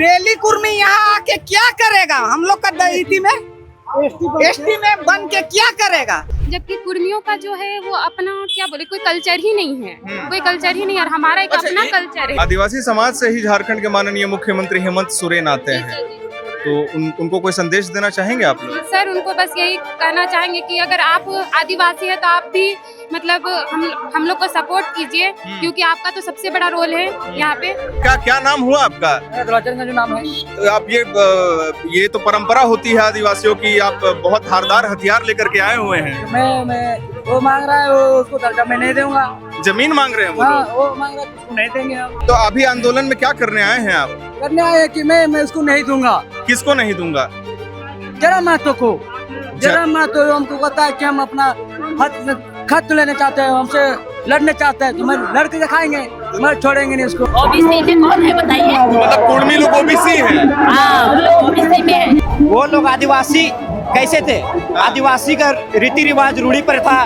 बेली कुर्मी यहाँ आके क्या करेगा? हम लोग का दहीती में एसटी में बन के क्या करेगा? जबकि कुर्मियों का जो है वो अपना क्या बोले कोई कल्चर ही नहीं है, कोई कल्चर ही नहीं है और हमारा एक अपना कल्चर है। आदिवासी समाज से ही झारखंड के माननीय मुख्यमंत्री हेमंत सोरेन आते हैं, तो उनको कोई संदेश देना चाहेंगे आप लोग? सर उनको बस यही कहना चाहेंगे कि अगर आप आदिवासी है तो आप भी मतलब हम लोग को सपोर्ट कीजिए, क्योंकि आपका तो सबसे बड़ा रोल है यहाँ पे। क्या नाम हुआ आपका? का जो नाम है। तो आप ये तो परंपरा होती है आदिवासियों की, आप बहुत धारदार हथियार लेकर के आए हुए हैं। मैं वो मांग रहा है, वो उसको दर्जा मैं नहीं दूंगा। जमीन मांग रहे हैं वो लोग? वो मांग रहा है, उसको नहीं देंगे हम। तो अभी आंदोलन में क्या करने आए हैं आप? करने आए कि मैं उसको नहीं दूंगा। किसको नहीं दूंगा? जरा महतो को, जरा महतो हमको कहता है कि हम अपना खत लेना चाहते हैं, हमसे लड़ने चाहते हैं, तो मैं लड़के दिखाएंगे, मैं छोड़ेंगे नहीं उसको। ओबीसी में कौन है बताइए? मतलब कुर्मी लोग ओबीसी हैं? हाँ, वो लोग ओबीसी में है। वो लोग आदिवासी कैसे थे? आदिवासी का रीति रिवाज रूढ़ी प्रथा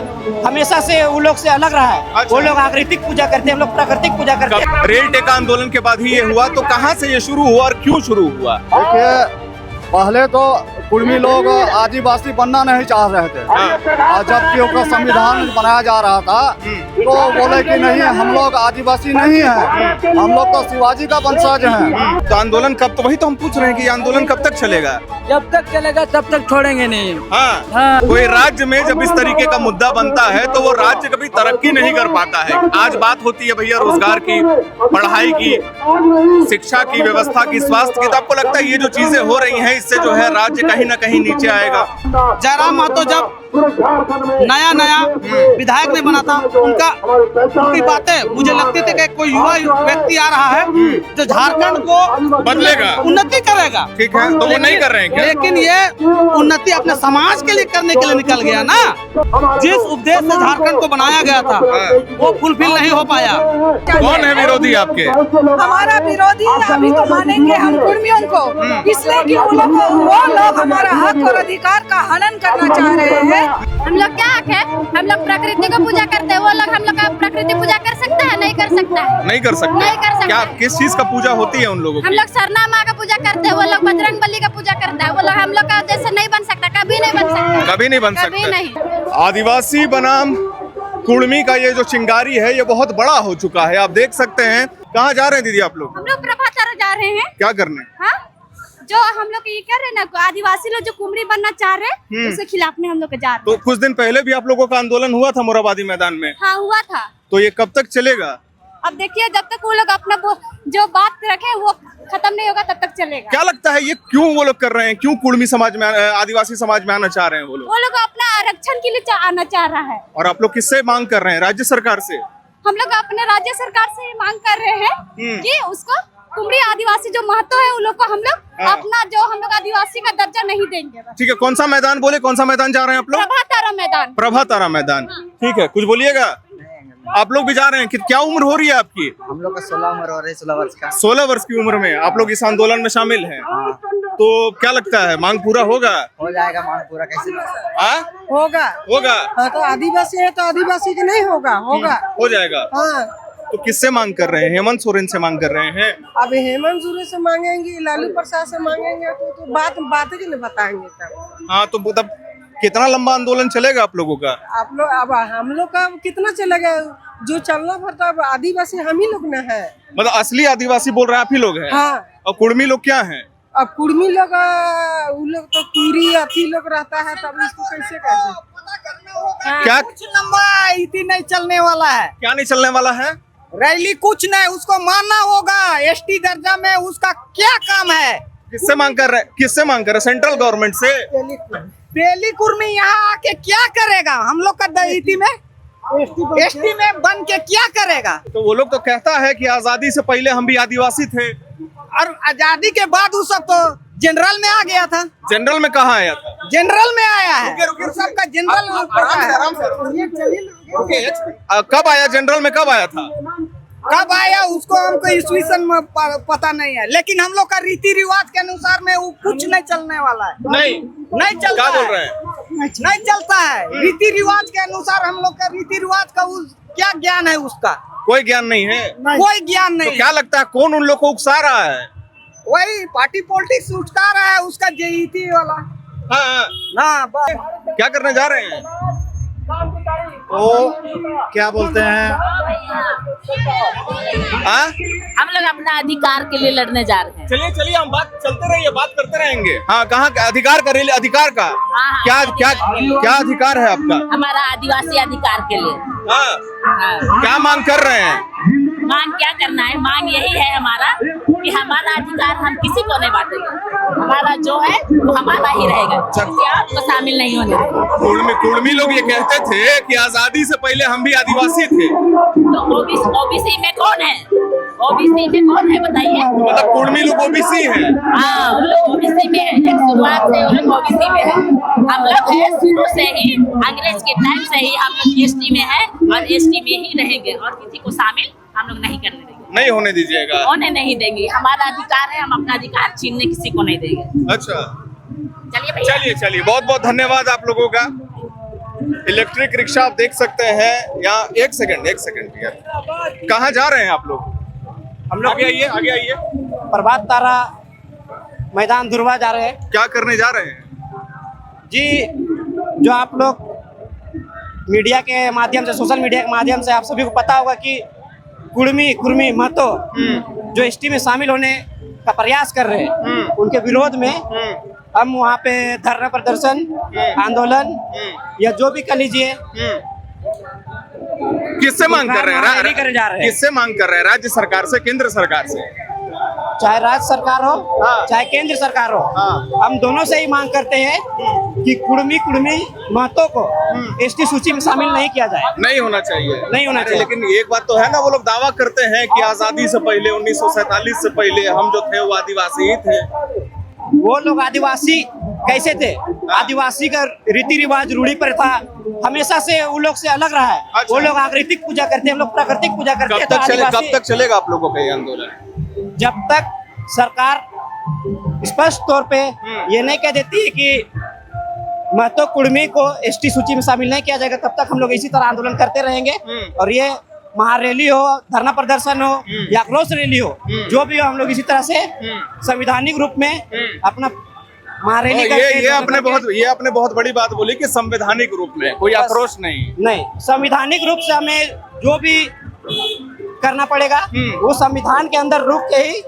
हमेशा से वो लोग से अलग रहा है। अच्छा। वो लोग आकृतिक पूजा करते हैं, हम लोग प्राकृतिक पूजा करते हैं। रेल टेका आंदोलन के बाद ही ये हुआ, तो कहाँ से ये शुरू हुआ और क्यों शुरू हुआ? देखिए, पहले तो कुर्मी लोग आदिवासी बनना नहीं चाह रहे थे, और जबकि उनका संविधान बनाया जा रहा था तो बोले कि नहीं, हम लोग आदिवासी नहीं हैं, हम लोग तो शिवाजी का वंशज हैं। तो आंदोलन कब, तो वही तो हम पूछ रहे हैं कि ये आंदोलन कब तक चलेगा? जब तक चलेगा तब तक छोड़ेंगे नहीं। हाँ। कोई राज्य में जब इस तरीके का मुद्दा बनता है तो वो राज्य कभी तरक्की नहीं कर पाता है। आज बात होती है भैया रोजगार की, पढ़ाई की, शिक्षा की, व्यवस्था की, स्वास्थ्य की, तो आपको लगता है ये जो चीजें हो रही हैं इससे जो है राज्य कहीं ना कहीं नीचे आएगा? जयराम महतो जब नया विधायक नहीं बना था, उनकी बातें मुझे लगती थी कि कोई युवा व्यक्ति आ रहा है जो झारखंड को बदलेगा, उन्नति करेगा। ठीक है, तो वो नहीं कर रहे हैं क्या? लेकिन ये उन्नति अपने समाज के लिए करने के लिए निकल गया ना। जिस उपदेश से झारखंड को बनाया गया था वो फुलफिल नहीं हो पाया। कौन है विरोधी आपके? हमारा विरोधी अभी तो मानेंगे हम कुर्मियों को, इसलिए कि वो लोग हमारा हक और अधिकार का हनन करना चाह रहे हैं। हम लोग क्या हक है? हम लोग प्रकृति को पूजा करते हैं, वो लोग हम लोग का प्रकृति पूजा कर सकता है? नहीं कर सकता है। नहीं कर सकते? नहीं कर सकते। क्या किस चीज का पूजा होती है उन लोगों हम की? लोग सरना माँ का पूजा करते हैं, वो लोग बजरंग बली का पूजा करता है। वो लोग हम लोग का जैसे नहीं बन सकता, कभी नहीं बन सकता, कभी नहीं बन कभी सकता। नहीं। आदिवासी बनाम कुर्मी का ये जो चिंगारी है ये बहुत बड़ा हो चुका है, आप देख सकते हैं। कहाँ जा रहे हैं दीदी आप लोग? हम लोग प्रभातारा जा रहे हैं। क्या करने? हाँ, जो हम लोग ये कर रहे हैं ना, आदिवासी लोग जो कुमरी बनना चाह रहे हैं उसके खिलाफ में हम लोग जा रहे हैं। तो कुछ दिन पहले भी आप लोगों का आंदोलन हुआ था मोरहाबादी मैदान में? हाँ हुआ था। तो ये कब तक चलेगा? अब देखिए, जब तक वो लोग अपना जो बात रखे वो खत्म नहीं होगा तब तक चलेगा। क्या लगता है ये क्यों वो लोग कर रहे हैं? क्यों कुर्मी समाज में, आदिवासी समाज में आना चाह रहे हैं वो लोग अपना आरक्षण के लिए आना चाह रहा है। और आप लोग किससे मांग कर रहे हैं? राज्य सरकार से? हम लोग अपने राज्य सरकार से मांग कर रहे हैं कि उसको कुमरी आदिवासी जो महत्व है उन लोग को हम लोग अपना जो हम लोग आदिवासी का दर्जा नहीं देंगे। ठीक है, कौन सा मैदान बोले? कौन सा मैदान जा रहे हैं आप लोग? प्रभातारा मैदान। प्रभातारा मैदान, ठीक है। कुछ बोलिएगा। आप लोग भी जा रहे हैं? क्या उम्र हो रही है आपकी? हम लोग का 16 उम्र हो रही है, 16 वर्ष का। 16 वर्ष की उम्र में आप लोग इस आंदोलन में शामिल हैं। तो क्या लगता है मांग पूरा होगा? हो जाएगा मांग पूरा। कैसे होगा? होगा। तो आदिवासी है तो आदिवासी के नहीं होगा? हो जाएगा। हाँ। तो किससे मांग कर रहे हैं? हेमंत सोरेन से मांग कर रहे हैं? अब हेमंत सोरेन से मांगेंगे, लालू प्रसाद से मांगेंगे तो बात ही नहीं बताएंगे तब। हाँ, तो मतलब कितना लंबा आंदोलन चलेगा आप लोगों का? आप लोग अब हम लोग का कितना चलेगा? जो चलना पड़ता है आदिवासी हम ही लोग न है। मतलब असली आदिवासी बोल रहे हैं आप ही लोग हैं? हाँ। और कुर्मी लोग क्या हैं? अब कुर्मी लोग उन लोग तो पूरी अथी लोग रहता है, तब इसको कैसे कहते? क्या कुछ लंबा इतनी नहीं चलने वाला है। क्या नहीं चलने वाला है? रैली कुछ नहीं, उसको मानना होगा। एसटी दर्जा में उसका क्या काम है? किससे मांग कर रहे हैं? किससे मांग कर रहे हैं? सेंट्रल गवर्नमेंट से? बेली कुर्मी यहाँ आके क्या करेगा? हम लोग का दहीती में एसटी में बन के क्या करेगा? तो वो लोग तो कहता है कि आजादी से पहले हम भी आदिवासी थे, और आजादी के बाद वो सब तो जनरल में आ गया था। जनरल में कहाँ आया था? जनरल में आया है। सबका जनरल कब आया? जनरल में कब आया था? कब आया उसको हमको ईस्वी सन में पता नहीं है, लेकिन हम लोग का रीति रिवाज के अनुसार में वो कुछ नहीं चलने वाला है। नहीं चलता। क्या बोल रहे हैं? नहीं चलता है। रीति रिवाज के अनुसार हम लोग का रीति रिवाज का क्या ज्ञान है? उसका कोई ज्ञान नहीं है। कोई ज्ञान नहीं। तो क्या लगता है कौन उन लोग को उकसा रहा है? वही पार्टी पॉलिटिक्स उठता रहा है उसका जेईटी वाला। हाँ, ना क्या करने जा रहे हैं? तो क्या बोलते हैं, हाँ? हम लोग अपना अधिकार के लिए लड़ने जा रहे हैं। चलिए चलिए, हम बात चलते रहिए, बात करते रहेंगे। हाँ, कहाँ का अधिकार का रैली? अधिकार का हाँ। क्या क्या क्या अधिकार है आपका? हमारा आदिवासी अधिकार के लिए। हाँ, हाँ। क्या मांग कर रहे हैं? मांग क्या करना है, मांग यही है हमारा कि हमारा अधिकार हम किसी को नहीं बांटेंगे। हमारा जो है वो हमारा ही रहेगा, किसी और को शामिल नहीं होने देंगे। कुर्मी लोग ये कहते थे कि आजादी से पहले हम भी आदिवासी थे। तो ओबीसी में कौन है? ओबीसी में कौन है बताइए? मतलब कुर्मी लोग ओबीसी हैं? हाँ, वो लोग ओबीसी में है, शुरुआत से वो लोग ओबीसी में है। हम लोग है शुरू से ही, अंग्रेज के टाइम से ही हम लोग एसटी में है और एसटी में ही रहेंगे और किसी को शामिल हम लोग नहीं करने देंगे, नहीं होने दीजिएगा? होने नहीं देंगे। हमारा अधिकार है, हम अपना अधिकार छीनने किसी को नहीं देंगे। अच्छा, चलिए भैया, चलिए चलिए, बहुत बहुत धन्यवाद आप लोगों का। इलेक्ट्रिक रिक्शा आप देख सकते हैं यहाँ। एक सेकंड भैया, कहाँ जा रहे हैं आप लोग? हम लोग आगे आइए। प्रभात तारा मैदान धुरवा जा रहे हैं। क्या करने जा रहे हैं जी? जो आप लोग मीडिया के माध्यम से, सोशल मीडिया के माध्यम से आप सभी को पता होगा कि कुर्मी महतो जो एसटी में शामिल होने का प्रयास कर रहे हैं, उनके विरोध में हम वहाँ पे धरना प्रदर्शन, आंदोलन या जो भी कर लीजिए। किससे मांग कर रहे हैं? करने जा रहे हैं। किससे मांग कर रहे हैं? राज्य सरकार से, केंद्र सरकार से? चाहे राज्य सरकार हो, हाँ। चाहे केंद्र सरकार हो, हाँ। हम दोनों से ही मांग करते हैं कि कुर्मी महतो को एसटी सूची में शामिल नहीं किया जाए। नहीं होना चाहिए, नहीं होना चाहिए। लेकिन एक बात तो है ना, वो लोग दावा करते हैं कि आजादी से पहले 1947 से पहले हम जो थे वो आदिवासी ही थे। वो लोग आदिवासी कैसे थे? आदिवासी का रीति रिवाज, रूढ़ी प्रथा हमेशा से वो लोग से अलग रहा है। अच्छा। वो लोग आकृतिक पूजा करते हैं, हम लोग प्राकृतिक पूजा करते हैं। कब तक चलेगा आप लोगों का ये आंदोलन? जब तक सरकार स्पष्ट तौर पे ये नहीं कह देती है कि महतो कुर्मी को एसटी सूची में शामिल नहीं किया जाएगा, तब तक हम लोग इसी तरह आंदोलन करते रहेंगे। और ये महारैली हो, धरना प्रदर्शन हो या आक्रोश रैली हो, जो भी हो, हम लोग इसी तरह से संवैधानिक रूप में अपना महारैली ये आपने बहुत बड़ी बात बोली कि संवैधानिक रूप में, कोई आक्रोश नहीं। संवैधानिक रूप से हमें जो भी करना पड़ेगा वो संविधान के अंदर रुक के ही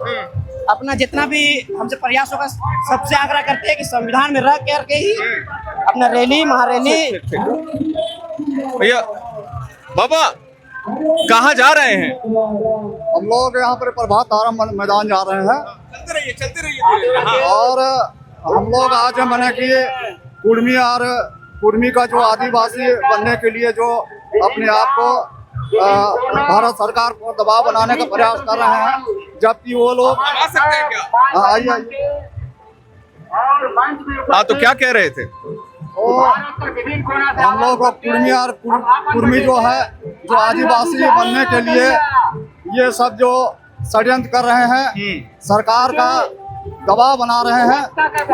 अपना जितना भी हमसे प्रयास होगा, सबसे आग्रह करते हैं कि संविधान में रह करके ही अपना रैली, महारैली। भैया बाबा, कहाँ जा रहे हैं? हम लोग यहाँ पर प्रभात तारा मैदान जा रहे हैं। चलते रहिए। हाँ। और हम लोग आज मैंने कि कुर्मी का जो आदिवासी बनने के लिए जो अपने आप को भारत सरकार को दबाव बनाने का प्रयास कर रहे हैं, जबकि वो लोग आ सकते हैं क्या? आइए। हाँ, तो क्या कह रहे थे? तो हम लोग कुर्मी जो है, जो आदिवासी बनने के लिए ये सब जो षड्यंत्र कर रहे हैं, सरकार का दबाव बना रहे हैं,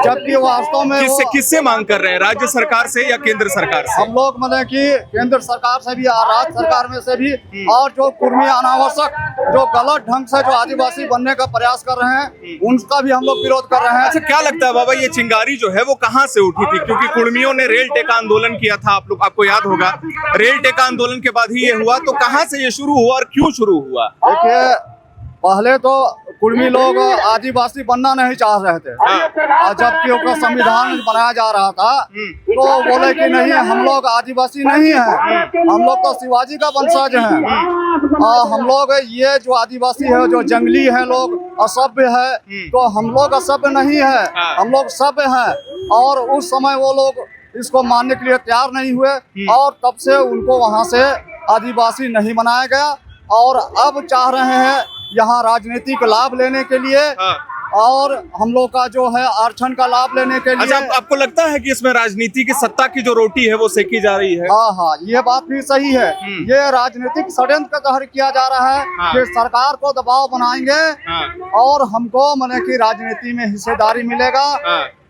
जबकि वास्तव में किससे मांग कर रहे हैं? राज्य सरकार से या केंद्र सरकार से? हम लोग मतलब कि केंद्र सरकार से भी, राज्य सरकार में से भी, और जो कुर्मी अनावश्यक जो गलत ढंग से जो आदिवासी बनने का प्रयास कर रहे हैं, उनका भी हम लोग विरोध कर रहे हैं। अच्छा, क्या लगता है बाबा, ये चिंगारी जो है वो कहाँ से उठी थी? क्योंकि कुर्मियों ने रेल टेका आंदोलन किया था, आपको याद होगा। रेल टेका आंदोलन के बाद ही ये हुआ, तो कहाँ से ये शुरू हुआ और क्यों शुरू हुआ? देखिए, पहले तो कुर्मी लोग आदिवासी बनना नहीं चाह रहे थे, और जबकि उनका संविधान बनाया जा रहा था तो बोले कि नहीं, हम लोग आदिवासी नहीं हैं, हम लोग तो शिवाजी का वंशज हैं, और हम लोग ये जो आदिवासी है, जो जंगली है लोग, असभ्य है, तो हम लोग असभ्य नहीं है, हम लोग सभ्य हैं। और उस समय वो लोग इसको मानने के लिए तैयार नहीं हुए, और तब से उनको वहाँ से आदिवासी नहीं बनाया गया, और अब चाह रहे हैं यहाँ राजनीतिक लाभ लेने के लिए, और हम लोग का जो है आरक्षण का लाभ लेने के लिए। अच्छा, आपको लगता है कि इसमें राजनीति की सत्ता की जो रोटी है वो सेकी जा रही है? हाँ, ये बात भी सही है। ये राजनीतिक षड्यंत्र का तहत किया जा रहा है कि सरकार को दबाव बनाएंगे और हमको माने कि राजनीति में हिस्सेदारी मिलेगा,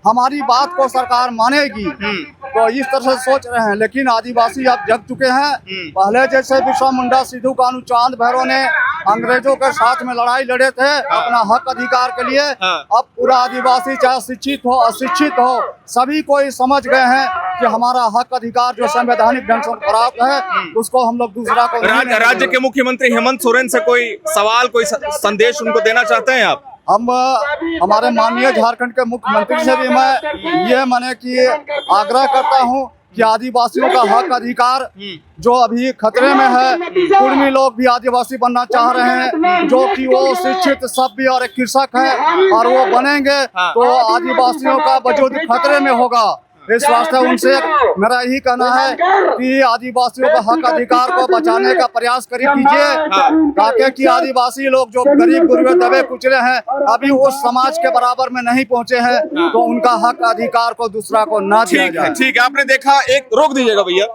हमारी बात को सरकार मानेगी, तो इस तरह से सोच रहे हैं। लेकिन आदिवासी अब जग चुके हैं। पहले जैसे बिरसा मुंडा, सिद्धू कान्हू, चांद भैरव ने अंग्रेजों के साथ में लड़ाई लड़े थे अपना हक अधिकार के लिए। अब पूरा आदिवासी चाहे शिक्षित हो अशिक्षित हो सभी कोई समझ गए हैं कि हमारा हक अधिकार जो संवैधानिक ढंग से प्राप्त है उसको हम लोग दूसरा को राज्य के मुख्यमंत्री हेमंत सोरेन से कोई सवाल कोई संदेश उनको देना चाहते हैं आप? हम हमारे माननीय झारखंड के मुख्यमंत्री से भी मैं ये माने कि आग्रह करता हूँ कि आदिवासियों का हक अधिकार जो अभी खतरे में है, कुर्मी लोग भी आदिवासी बनना चाह रहे हैं जो कि वो शिक्षित सभ्य और एक कृषक है और वो बनेंगे तो आदिवासियों का वजूद खतरे में होगा। इस वास्ते उनसे मेरा यही कहना है कि आदिवासियों का हक अधिकार को बचाने का प्रयास कीजिए ताकि कि आदिवासी लोग जो गरीब गुरबे दबे कुचले हैं अभी उस समाज के बराबर में नहीं पहुंचे हैं तो उनका हक अधिकार को दूसरा को ना दिया जाए। ठीक है, आपने देखा, एक रोक दीजिएगा भैया,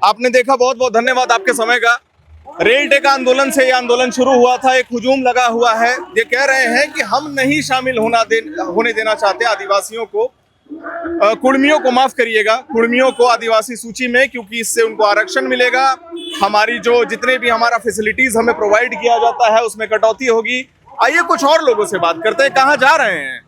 आपने देखा, बहुत बहुत धन्यवाद आपके समय का। रेल टेका आंदोलन से ये आंदोलन शुरू हुआ था, एक हुजूम लगा हुआ है। ये कह रहे हैं कि हम नहीं शामिल होने देना चाहते आदिवासियों को, कुर्मियों को माफ करिएगा, कुर्मियों को आदिवासी सूची में, क्योंकि इससे उनको आरक्षण मिलेगा, हमारी जो जितने भी हमारा फैसिलिटीज हमें प्रोवाइड किया जाता है उसमें कटौती होगी। आइए कुछ और लोगों से बात करते हैं। कहाँ जा रहे हैं?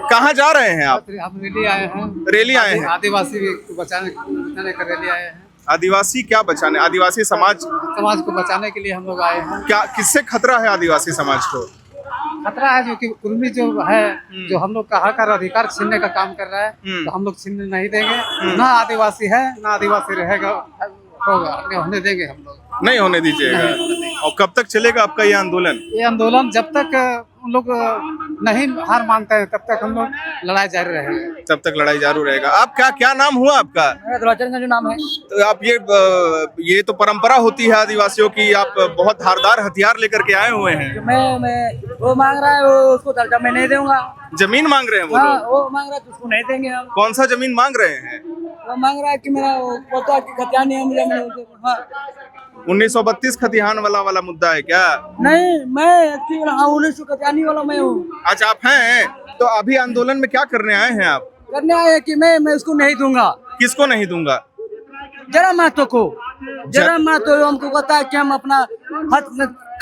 कहाँ जा रहे हैं आप? हम रैली आए हैं। रैली आए हैं? आदिवासी को बचाने का रैली आए हैं। आदिवासी क्या बचाने? आदिवासी समाज को बचाने के लिए हम लोग आए हैं। क्या किससे खतरा है आदिवासी समाज को? खतरा है जो कि कुर्मी जो है जो हम लोग का हक और अधिकार छीनने का काम कर रहा है तो हम लोग छीनने नहीं देंगे। ना आदिवासी है ना आदिवासी रहेगा होगा, होने देंगे हम लोग, नहीं होने दीजिएगा। और कब तक चलेगा आपका ये आंदोलन? ये आंदोलन जब तक हम लोग नहीं हार मानते हैं तब तक हम लोग लड़ाई जारी रहेगी। तब तक लड़ाई जारी रहेगा। आप क्या नाम हुआ आपका? मेरा जो नाम है। तो आप ये तो परंपरा होती है आदिवासियों की, आप बहुत धारदार हथियार लेकर के आए हुए हैं। मैं वो मांग रहा है वो उसको दर्जा मैं नहीं दूंगा। जमीन मांग रहे हैं वो मांग रहा है तो उसको नहीं देंगे हम। कौन सा जमीन मांग रहे हैं? वो मांग रहा है कि मेरा पोता की खतियानी है मुझे 1932 खतिहान वाला मुद्दा है क्या? नहीं, मैं 1900 खतियानी वाला मैं हूँ। अच्छा, आप हैं? तो अभी आंदोलन में क्या करने आए हैं आप? करने आए हैं कि मैं उसको नहीं दूंगा। किसको नहीं दूंगा? जरा महतो को, जरा महतो हमको कहता है कि हम अपना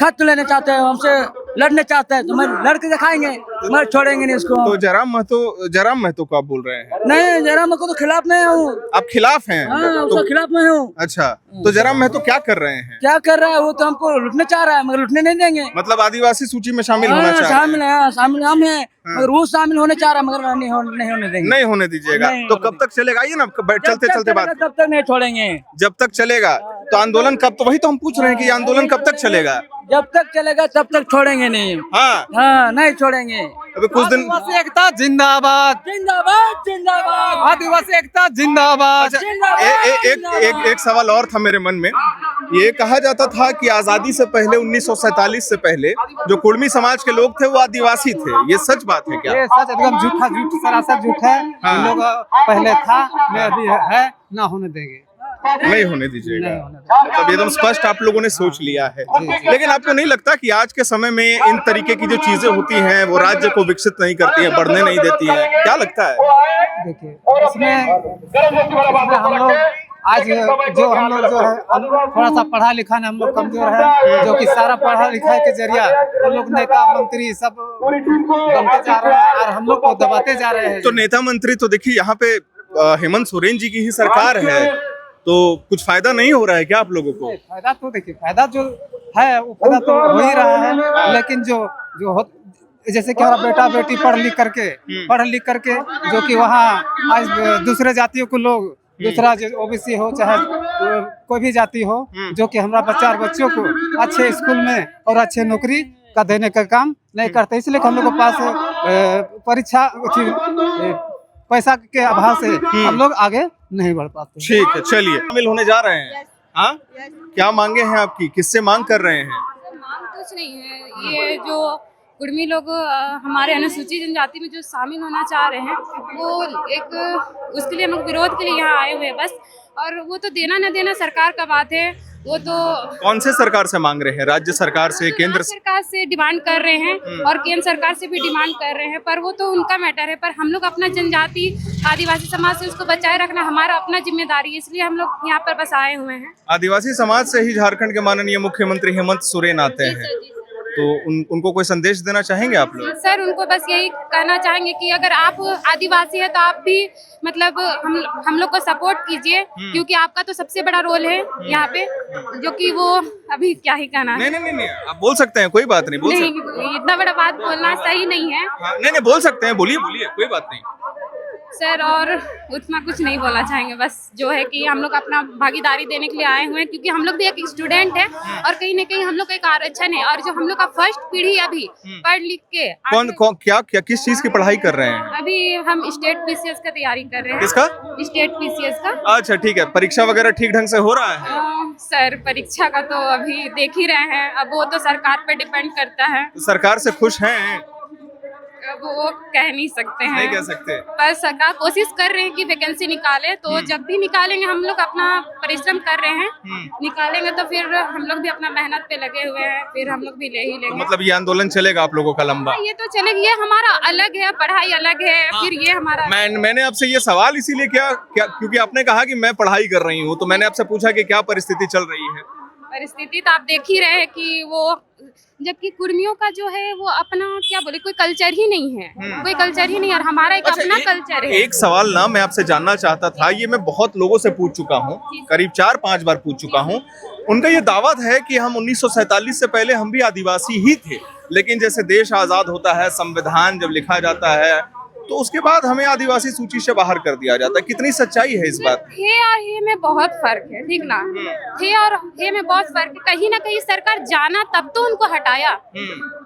खत लेना चाहते हैं, हमसे लड़ने चाहते हैं तो मैं लड़के दिखाएंगे, मैं छोड़ेंगे नहीं इसको। तो जराम महतो को आप बोल रहे हैं? नहीं, जराम महतो तो खिलाफ में हूँ। आप खिलाफ हैं? तो खिलाफ में हूँ। अच्छा, तो जराम महतो क्या कर रहे हैं? क्या कर रहा है? वो तो हमको लुटने चाह रहा है मगर लुटने नहीं देंगे। मतलब आदिवासी सूची में शामिल होना चाह रहे हैं? शामिल हम हैं मगर वो शामिल होने चाह रहा है मगर नहीं होने देंगे। नहीं होने दीजिएगा। तो कब तक चलेगा? आइए ना, चलते बात। तब तक नहीं छोड़ेंगे। जब तक चलेगा तो आंदोलन कब? तो वही तो हम पूछ रहे हैं कि आंदोलन कब तक चलेगा? जब तक चलेगा तब तक छोड़ेंगे नहीं। हाँ, नहीं छोड़ेंगे। अभी कुछ दिन। आदिवासी एकता जिंदाबाद, जिंदाबाद, जिंदाबाद, आदिवासी एकता जिंदाबाद। एक सवाल और था मेरे मन में। ये कहा जाता था कि आजादी से पहले 1947 से पहले जो कुर्मी समाज के लोग थे वो आदिवासी थे, ये सच बात है क्या? ये सच एकदम झूठ सरासर झूठ है। हम लोग पहले था, मैं अभी है, ना होने देंगे, नहीं होने दीजिएगा। तब एकदम स्पष्ट आप लोगों ने सोच लिया है। लेकिन आपको नहीं लगता कि आज के समय में इन तरीके की जो चीजें होती हैं वो राज्य को विकसित नहीं करती है, बढ़ने नहीं देती है? क्या लगता है? देखिए, इसमें हम लोग आज जो हम लोग जो है थोड़ा सा पढ़ा लिखा हम लोग कमजोर है, जो कि सारा पढ़ा लिखा के जरिया हम लोग नेता मंत्री सब बनते जा रहे हैं और हम लोग को दबाते जा रहे हैं। तो नेता मंत्री तो देखिए यहाँ पे हेमंत सोरेन जी की ही सरकार है, तो कुछ फायदा नहीं हो रहा है क्या आप लोगों को? फायदा तो देखिए, फायदा जो है वो फायदा तो हो ही रहा है, लेकिन जो जैसे कि हमारा बेटा बेटी पढ़ लिख करके जो कि वहाँ आज दूसरे जातियों को लोग, दूसरा जो ओबीसी हो चाहे कोई भी जाति हो, जो कि हमारा बच्चा और बच्चों को अच्छे स्कूल में और अच्छे नौकरी का देने का काम नहीं करते, इसलिए हम लोग के पास परीक्षा पैसा के अभाव से हम लोग आगे नहीं बढ़ पाते। ठीक है, चलिए शामिल होने जा रहे हैं। हाँ, क्या मांगे हैं आपकी? किससे मांग कर रहे हैं? मांग कुछ नहीं है, ये जो कुर्मी लोग हमारे अनुसूचित जनजाति में जो शामिल होना चाह रहे हैं वो उसके लिए हम विरोध के लिए यहाँ आए हुए हैं बस। और वो तो देना न देना सरकार का बात है, वो तो कौन से सरकार से मांग रहे हैं? राज्य सरकार से, केंद्र से? सरकार से डिमांड कर रहे हैं और केंद्र सरकार से भी डिमांड कर रहे हैं, पर वो तो उनका मैटर है। पर हम लोग अपना जनजाति आदिवासी समाज से उसको बचाए रखना हमारा अपना जिम्मेदारी है, इसलिए हम लोग यहाँ पर बस आए हुए हैं। आदिवासी समाज से ही झारखंड के माननीय मुख्यमंत्री हेमंत सोरेन आते हैं, तो उनको कोई संदेश देना चाहेंगे आप लोग? सर उनको बस यही कहना चाहेंगे कि अगर आप आदिवासी है तो आप भी मतलब हम लोग को सपोर्ट कीजिए, क्योंकि आपका तो सबसे बड़ा रोल है यहाँ पे, जो कि वो अभी क्या ही कहना है। नहीं, आप बोल सकते हैं, कोई बात नहीं, बोल सकते नहीं, इतना बड़ा बात बोलना सही नहीं है। हाँ, नहीं बोल सकते हैं, बोलिए कोई बात नहीं सर। और उतना कुछ नहीं बोलना चाहेंगे, बस जो है कि हम लोग अपना भागीदारी देने के लिए आए हुए हैं, क्योंकि हम लोग भी एक स्टूडेंट है और कहीं न कहीं हम लोग का एक आरक्षण है, और जो हम लोग का फर्स्ट पीढ़ी अभी पढ़ लिख के कौन क्या किस चीज की पढ़ाई कर रहे हैं? अभी हम स्टेट पीसीएस का तैयारी कर रहे हैं। किसका? स्टेट पीसीएस का। अच्छा ठीक है, परीक्षा वगैरह ठीक ढंग से हो रहा है? सर परीक्षा का तो अभी देख ही रहे हैं, अब वो तो सरकार पर डिपेंड करता है। सरकार से खुश हैं? अब वो कह नहीं सकते हैं, नहीं कह सकते, पर सरकार कोशिश कर रहे हैं कि वैकेंसी निकाले, तो जब भी निकालेंगे हम लोग अपना परिश्रम कर रहे हैं, निकालेंगे तो फिर हम लोग भी अपना मेहनत पे लगे हुए हैं, फिर हम लोग भी ले ही लेंगे। मतलब ये आंदोलन चलेगा आप लोगों का लंबा? ये तो चलेगा, ये हमारा अलग है, पढ़ाई अलग है, फिर ये हमारा मैंने आपसे ये सवाल इसीलिए क्या क्योंकि आपने कहा कि मैं पढ़ाई कर रही हूँ, तो मैंने आपसे पूछा कि क्या परिस्थिति चल रही है। परिस्थिति तो आप देख ही रहे हैं कि वो, जबकि कुर्मियों का जो है वो अपना क्या बोले, कोई कल्चर ही नहीं है, कोई कल्चर ही नहीं, और हमारा एक अपना कल्चर है। एक सवाल ना मैं आपसे जानना चाहता था, ये मैं बहुत लोगों से पूछ चुका हूँ, करीब 4-5 बार पूछ चुका हूँ, उनका ये दावा है कि हम 1947 से पहले हम भी आदिवासी ही थे, लेकिन जैसे देश आजाद होता है, संविधान जब लिखा जाता है, तो उसके बाद हमें आदिवासी सूची से बाहर कर दिया जाता है। कितनी सच्चाई है इस बात? हे और हे में बहुत फर्क है, ठीक ना? हे और हे में बहुत फर्क है। कहीं ना कहीं सरकार जाना तब तो उनको हटाया,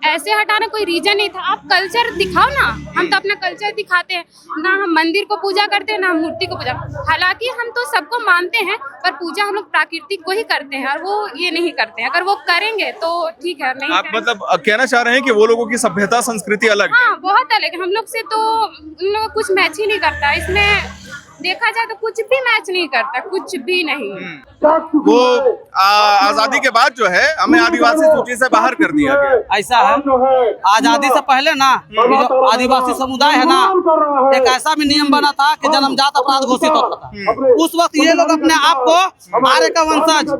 ऐसे हटाना कोई रीजन नहीं था। आप कल्चर दिखाओ ना, हम तो अपना कल्चर दिखाते हैं ना, हम मंदिर को पूजा करते हैं ना हम मूर्ति को पूजा। हालांकि हम तो सबको मानते हैं, पर पूजा हम लोग प्राकृतिक को ही करते हैं, और वो ये नहीं करते हैं। अगर वो करेंगे तो ठीक है, नहीं आप मतलब कहना चाह रहे हैं कि वो लोगों की सभ्यता संस्कृति अलग है? हाँ, बहुत अलग है हम लोग से, तो उन लोगों को कुछ मैच ही नहीं करता। इसमें देखा जाए तो कुछ भी मैच नहीं करता, कुछ भी नहीं। वो आजादी के बाद जो है हमें आदिवासी सूची से बाहर कर दिया गया। ऐसा है, आजादी से पहले ना जो आदिवासी समुदाय है ना, एक ऐसा भी नियम बना था कि जन्मजात अपराध घोषित होता था। उस वक्त ये लोग अपने आप को आर्य का वंशज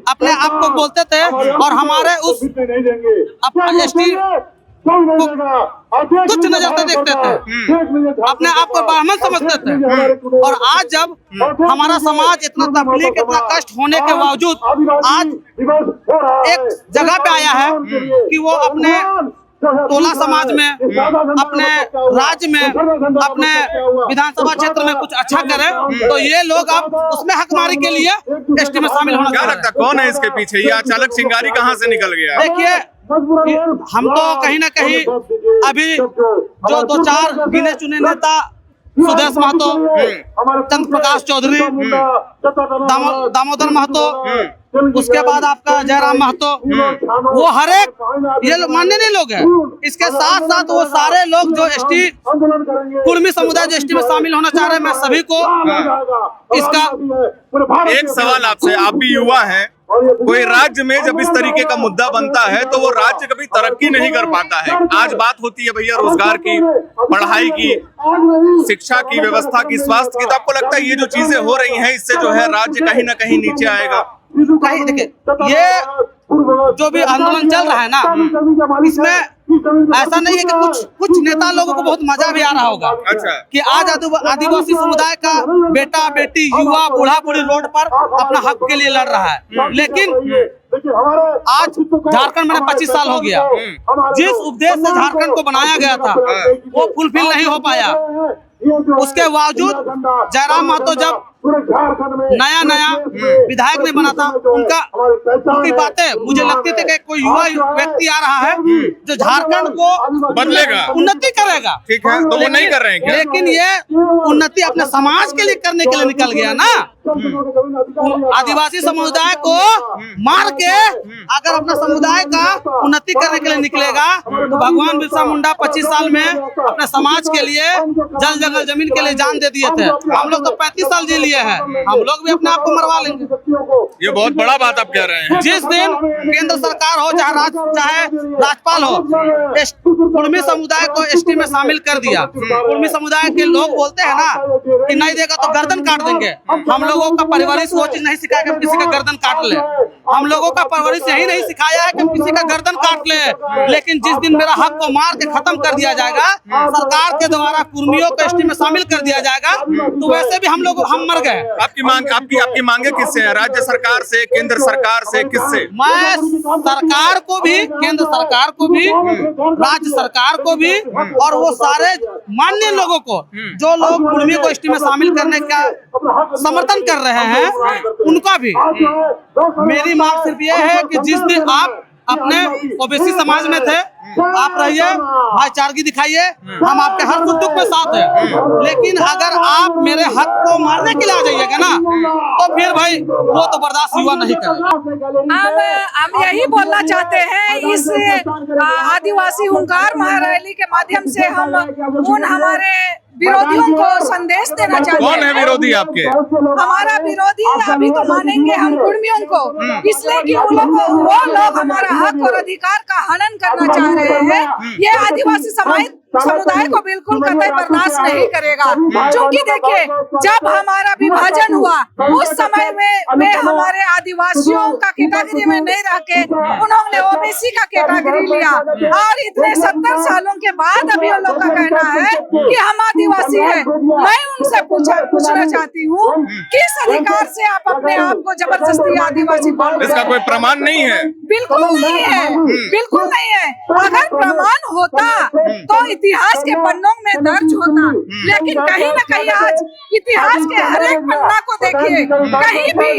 अपने आप को बोलते थे, और हमारे उस एसटी तुच्छ नजर से देखते थे, अपने आप को ब्राह्मण समझते थे। और आज जब हमारा समाज इतना तकलीफ, इतना कष्ट होने के बावजूद आज एक जगह पे आया है कि वो अपने टोला समाज में, अपने राज्य में, अपने विधानसभा क्षेत्र में कुछ अच्छा करे, तो ये लोग अब उसमें हकमारी के लिए एसटी में शामिल होना। क्या लगता है कौन है इसके पीछे? ये अचानक चिंगारी कहाँ से निकल गया? देखिए, हम तो कहीं ना कहीं अभी जो 2-4 गिने चुने नेता, सुदेश महतो, चंद्र प्रकाश चौधरी, दामोदर महतो, उसके बाद आपका जयराम महतो, वो हर एक ये माननीय लोग हैं। इसके साथ साथ वो सारे लोग जो एसटी कुर्मी समुदाय जो एसटी में शामिल होना चाह रहे हैं, मैं सभी को इसका एक सवाल आपसे, आप भी युवा हैं, कोई राज्य में जब इस तरीके का मुद्दा बनता है तो वो राज्य कभी तरक्की नहीं कर पाता है। आज बात होती है भैया रोजगार की, पढ़ाई की, शिक्षा की, व्यवस्था की, स्वास्थ्य की, तो आपको लगता है ये जो चीजें हो रही हैं इससे जो है राज्य कहीं ना कहीं नीचे आएगा? कहीं देखिए, ये जो भी आंदोलन चल रहा है ना, इसमें ऐसा नहीं है कि कुछ नेता लोगों को बहुत मजा भी आ रहा होगा। अच्छा। कि आज आदिवासी समुदाय का बेटा बेटी, युवा, बूढ़ा बूढ़ी रोड पर अपना हक के लिए लड़ रहा है, लेकिन आज झारखंड में 25 साल हो गया, जिस उद्देश्य से झारखंड को बनाया गया था वो फुलफिल नहीं हो पाया। उसके बावजूद जयराम महतो जब नया विधायक नहीं बना था, उनकी बातें मुझे लगती थी कि कोई युवा व्यक्ति आ रहा है जो झारखंड को बदलेगा, उन्नति करेगा। ठीक है, तो वो नहीं कर रहे हैं क्या? लेकिन ये उन्नति अपने समाज के लिए करने के लिए निकल गया ना। आदिवासी समुदाय को मार के अगर अपना समुदाय का उन्नति करने के लिए निकलेगा, तो भगवान बिरसा मुंडा 25 साल में अपने समाज के लिए, जल जंगल जमीन के लिए जान दे दिए थे। हम लोग तो 35 साल जी लिए लिए है, हम लोग भी अपने आप को मरवा लेंगे। ये बहुत बड़ा बात आप कह रहे हैं। जिस दिन केंद्र सरकार हो चाहे राज्यपाल हो, कुर्मी समुदाय को एसटी में शामिल कर दिया। कुर्मी समुदाय के लोग बोलते हैं ना कि नहीं देगा तो गर्दन काट देंगे। हम लोगों का परवरिश वो चीज नहीं सिखाया कि हम किसी का गर्दन काट ले। हम लोगों का परवरिश यही नहीं सिखाया है कि हम किसी का गर्दन काट ले। लेकिन जिस दिन मेरा हक को मार के खत्म कर दिया जाएगा, सरकार के द्वारा कुर्मियों को एसटी में शामिल कर दिया जाएगा, तो वैसे भी हम मर गए। आपकी मांगे किससे है? राज्य सरकार से, केंद्र सरकार से, किससे? मैं सरकार को भी, केंद्र सरकार को भी, राज्य सरकार को भी, और वो सारे मान्य लोगों को जो लोग कुर्मी को एसटी में शामिल करने का समर्थन कर रहे हैं, उनका भी मेरी मांग सिर्फ ये है कि जिस दिन आप अपने ओबीसी समाज में थे, आप रहिए, भाईचारगी दिखाइए, हम आपके हर सुख दुख में साथ हैं। लेकिन अगर आप मेरे हक को मारने के लिए आ जाइएगा ना, तो फिर भाई वो तो बर्दाश्त युवा नहीं करेगा। हम यही बोलना चाहते हैं, इस आदिवासी हुंकार महारैली के माध्यम से हम उन हमारे विरोधियों को संदेश देना चाहते हैं। कौन है विरोधी आपके? हमारा विरोधी अभी तो मानेंगे हम कुर्मियों को, इसलिए कि वो लोग हमारा हक और अधिकार का हनन करना चाह रहे हैं। ये आदिवासी समुदाय को बिल्कुल कतई बर्दाश्त नहीं करेगा। क्योंकि देखिए, जब हमारा विभाजन हुआ उस समय में वे हमारे आदिवासियों का कैटेगरी में नहीं रह के उन्होंने ओबीसी का कैटेगरी लिया, और इतने 70 सालों के बाद अभी उन लोग का कहना है कि हम आदिवासी है। मैं उनसे पूछना चाहती हूँ, किस अधिकार से आप अपने आप को जबरदस्ती आदिवासी बोल? इसका कोई प्रमाण नहीं है। बिल्कुल नहीं है, बिल्कुल नहीं है। अगर प्रमाण होता तो इतिहास के पन्नों में दर्ज होता, लेकिन कहीं न कहीं आज इतिहास के हर एक पन्ना को देखिए, कहीं भी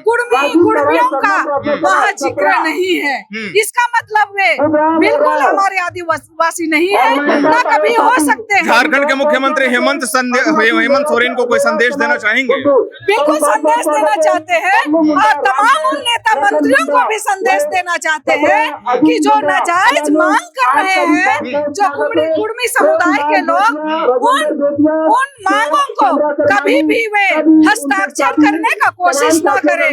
कुर्मियों का वहाँ जिक्र नहीं है। इसका मतलब वे बिल्कुल हमारे आदिवासी नहीं है, न कभी हो सकते हैं। झारखंड के मुख्यमंत्री हेमंत सोरेन को कोई संदेश देना चाहेंगे? बिल्कुल संदेश देना चाहते हैं, और तमाम उन नेता मंत्रियों को भी संदेश देना चाहते हैं कि जो नाजायज मांग कर रहे हैं, जो कुर्मी समुदाय के लोग, उन मांगों को कभी भी वे हस्ताक्षर करने का कोशिश ना करें।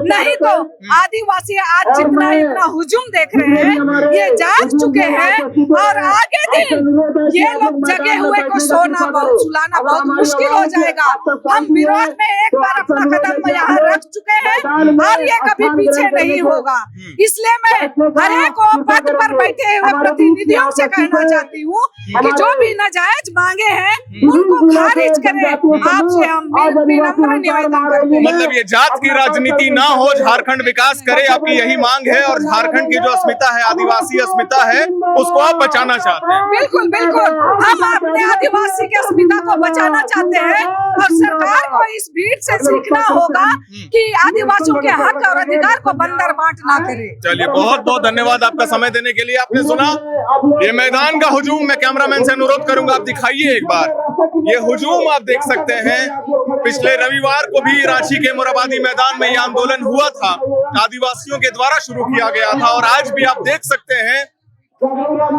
नहीं तो आदिवासी आज जितना इतना हुजूम देख रहे हैं, ये जाग चुके हैं, और आगे दिन ये लोग जगे हुए को सुलाना बहुत मुश्किल हो जाएगा। हम विरोध में एक बार अपना कदम यहाँ रख चुके हैं, और ये कभी पीछे नहीं होगा। इसलिए मैं हर एक पद पर बैठे हुए प्रतिनिधियों से कहना चाहती हूँ कि जो भी नाजायज मांगे हैं उनको खारिज करें। आपसे हम विनम्र निवेदन करते हैं। मतलब ये जात की राजनीति ना हो, झारखंड विकास करे, आपकी यही मांग है। और झारखंड की जो अस्मिता है, आदिवासी अस्मिता है, उसको आप बचाना चाहते हैं? बिल्कुल बिल्कुल, हम अपने आदिवासी की अस्मिता को बचाना चाहते हैं, और सरकार को इस भीड़ से सीखना होगा कि आदिवासियों के हक और अधिकार को बंदर बांट ना करे। चलिए, बहुत बहुत धन्यवाद आपका समय देने के लिए। आपने सुना ये मैदान का हुजूम। मैं कैमरामैन से अनुरोध करूंगा, आप दिखाइए एक बार ये हुजूम। आप देख सकते हैं, पिछले रविवार को भी रांची के मोरहाबादी मैदान में ये आंदोलन हुआ था, आदिवासियों के द्वारा शुरू किया गया था। और आज भी आप देख सकते हैं,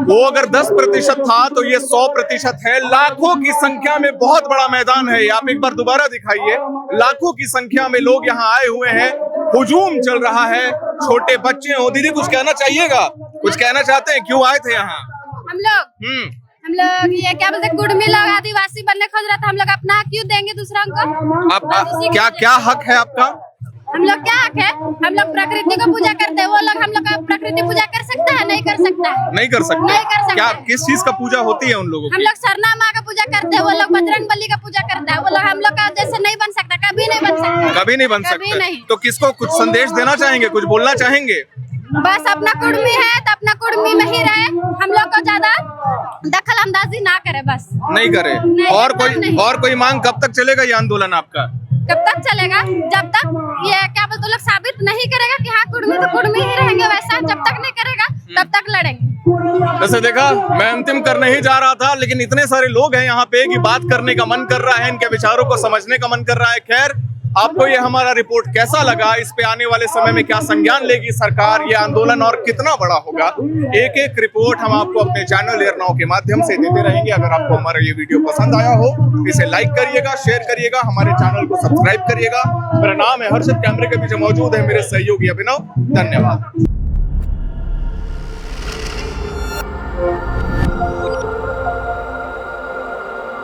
वो अगर 10% था तो ये 100% है। लाखों की संख्या में बहुत बड़ा मैदान है। आप एक बार दोबारा दिखाइए, लाखों की संख्या में लोग यहाँ आए हुए हैं, हुजूम चल रहा है। छोटे बच्चे हो। दीदी, कुछ कहना चाहिएगा? कुछ कहना चाहते हैं? क्यों आए थे यहाँ? हम लोग ये क्या बोलते, कुर्मी लोग आदिवासी बनने खोज रहा था। हम लोग अपना हक क्यों देंगे दूसरा को? आपका क्या हक है आपका? हम लोग क्या हक है? हम लोग प्रकृति को पूजा करते हैं, वो लोग हम लोग का प्रकृति पूजा कर सकता है? नहीं कर सकता है। नहीं कर सकते। क्या किस चीज का पूजा होती है उन लोगों की? हम लोग सरना माँ का पूजा करते हैं, वो लोग बजरंग बली का पूजा करता है। वो लोग हम लोग का जैसे नहीं बन सकता, कभी नहीं बन सकता, कभी नहीं बन सकता। तो किसको कुछ संदेश देना चाहेंगे, कुछ बोलना चाहेंगे? बस अपना कुर्मी है तो अपना कुर्मी में ही रहे, हम लोग को ज्यादा दखल अंदाजी ना करे, बस नहीं करे। और कोई मांग कब तक चलेगा ये आंदोलन आपका? कब तक चलेगा? जब तक ये क्या बोलते लोग साबित नहीं करेगा कि हाँ कुर्मी तो कुर्मी ही रहेंगे, वैसा जब तक नहीं करेगा तब तक लड़ेंगे। वैसे देखा, मैं अंतिम करने ही जा रहा था, लेकिन इतने सारे लोग हैं यहाँ पे कि बात करने का मन कर रहा है, इनके विचारों को समझने का मन कर रहा है। खैर, आपको ये हमारा रिपोर्ट कैसा लगा, इस पे आने वाले समय में क्या संज्ञान लेगी सरकार, ये आंदोलन और कितना बड़ा होगा, एक एक रिपोर्ट हम आपको अपने चैनल एयर नाउ के माध्यम से देते रहेंगे। अगर आपको हमारा ये वीडियो पसंद आया हो इसे लाइक करिएगा, शेयर करिएगा, हमारे चैनल को सब्सक्राइब करिएगा। मेरा नाम है हर्षित, कैमरे के पीछे मौजूद है मेरे सहयोगी अभिनव। धन्यवाद।